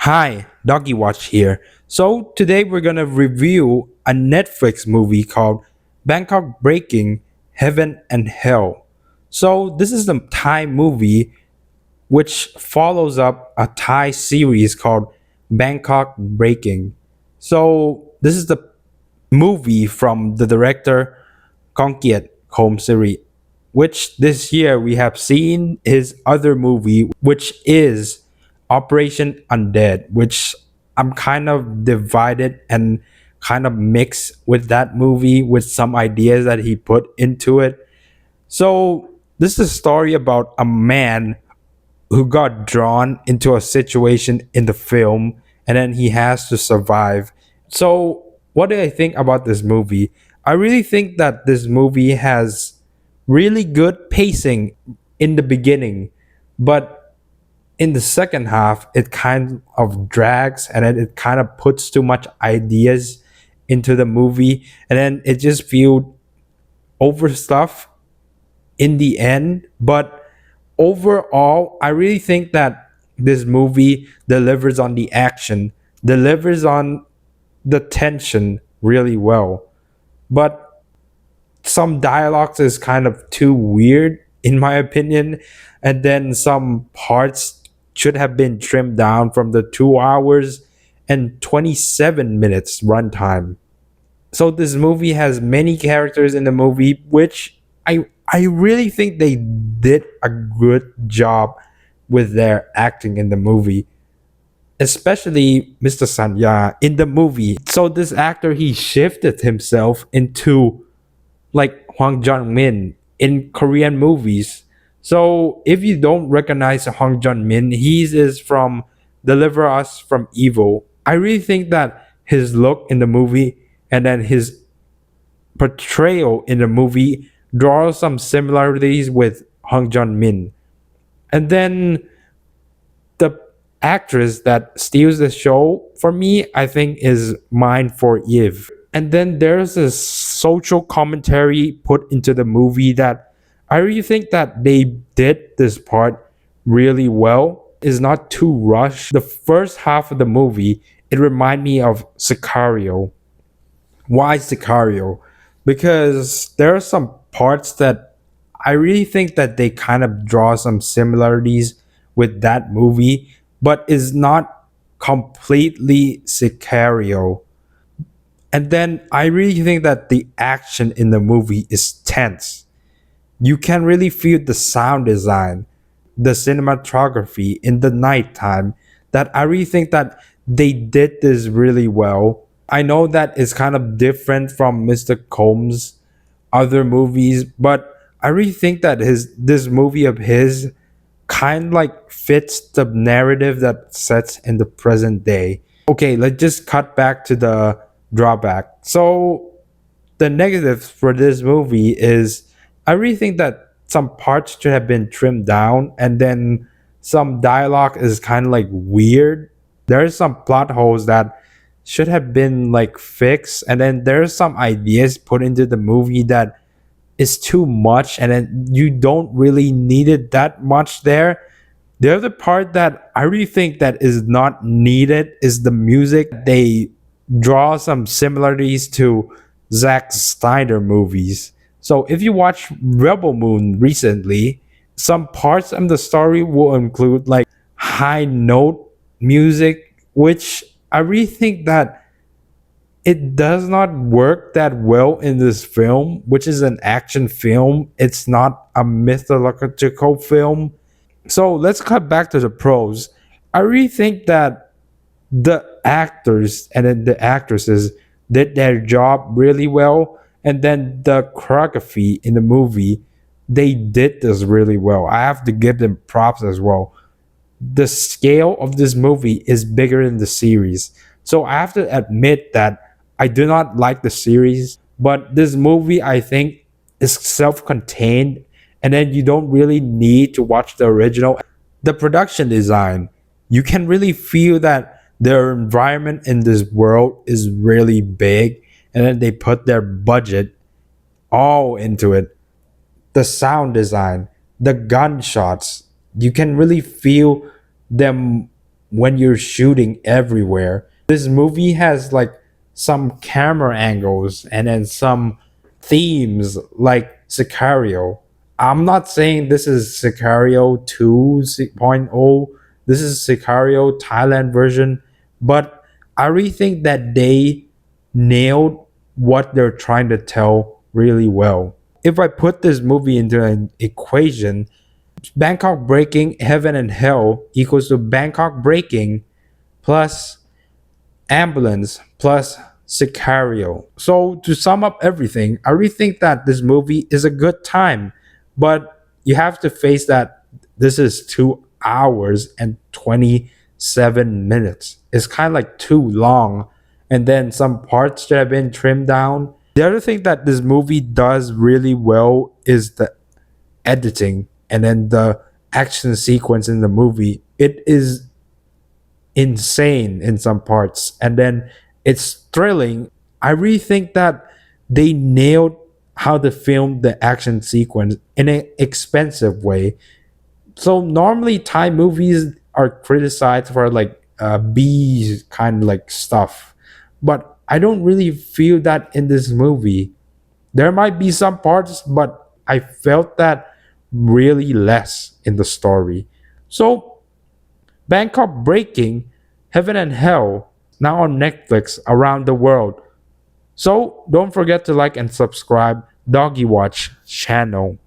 Hi, Doggywatch here. So today we're gonna review a Netflix movie called Bangkok Breaking Heaven and Hell. So this is a Thai movie which follows up a Thai series called Bangkok Breaking. So this is the movie from the director Kongkiat Komsiri, which this year we have seen his other movie, which is Operation Undead, which I'm kind of divided and kind of mixed with that movie with some ideas that he put into it. So this is a story about a man who got drawn into a situation in the film and then he has to survive. So, what do I think about this movie? I really think that this movie has really good pacing in the beginning, but in the second half, it kind of drags and then it kind of puts too much ideas into the movie and then it just feels over stuff in the end. But overall, I really think that this movie delivers on the action, delivers on the tension really well. But some dialogues is kind of too weird in my opinion, and then some parts should have been trimmed down from the 2 hours and 27 minutes runtime. So this movie has many characters in the movie, which I really think they did a good job with their acting in the movie, especially Mr. Sanya in the movie. So this actor he shifted himself into like Hwang Jung-min in Korean movies. So if you don't recognize Hwang Jung-min, he is from Deliver Us from Evil. I really think that his look in the movie and then his portrayal in the movie draws some similarities with Hwang Jung-min. And then the actress that steals the show for me, I think, is Mine for Eve. And then there's a social commentary put into the movie that I really think that they did this part really well. It's not too rushed. The first half of the movie, it reminded me of Sicario. Why Sicario? Because there are some parts that I really think that they kind of draw some similarities with that movie, but is not completely Sicario. And then I really think that the action in the movie is tense. You can really feel the sound design, the cinematography in the nighttime, that I really think that they did this really well. I know that it's kind of different from Mr. Combs' other movies, but I really think that his this movie of his kind of like fits the narrative that sets in the present day. Okay, let's just cut back to the drawback. So the negatives for this movie is I really think that some parts should have been trimmed down and then some dialogue is kind of like weird. There's some plot holes that should have been like fixed and then there's some ideas put into the movie that is too much and then you don't really need it that much there. The other part that I really think that is not needed is the music. They draw some similarities to Zack Snyder movies. So if you watch Rebel Moon recently, some parts of the story will include like high note music, which I really think that it does not work that well in this film, which is an action film. It's not a mythological film. So let's cut back to the pros. I really think that the actors and then the actresses did their job really well. And then the choreography in the movie, they did this really well. I have to give them props as well. The scale of this movie is bigger than the series. So I have to admit that I do not like the series, but this movie I think is self-contained and then you don't really need to watch the original. The production design, you can really feel that their environment in this world is really big and then they put their budget all into it. The sound design, the gunshots, you can really feel them when you're shooting everywhere. This movie has like some camera angles and then some themes like Sicario. I'm not saying this is Sicario 2.0. This is Sicario Thailand version, but I really think that they nailed what they're trying to tell really well. If I put this movie into an equation, Bangkok Breaking Heaven and Hell equals to Bangkok Breaking plus Ambulance plus Sicario. So to sum up everything, I really think that this movie is a good time, but you have to face that this is 2 hours and 27 minutes. It's kind of like too long, and then some parts should have been trimmed down. The other thing that this movie does really well is the editing and then the action sequence in the movie. It is insane in some parts, and then it's thrilling. I really think that they nailed how to film the action sequence in an expensive way. So normally Thai movies are criticized for like B kind of like stuff, but I don't really feel that in this movie. There might be some parts, but I felt that really less in the story. So Bangkok Breaking, Heaven and Hell, now on Netflix around the world. So don't forget to like and subscribe Doggywatch channel.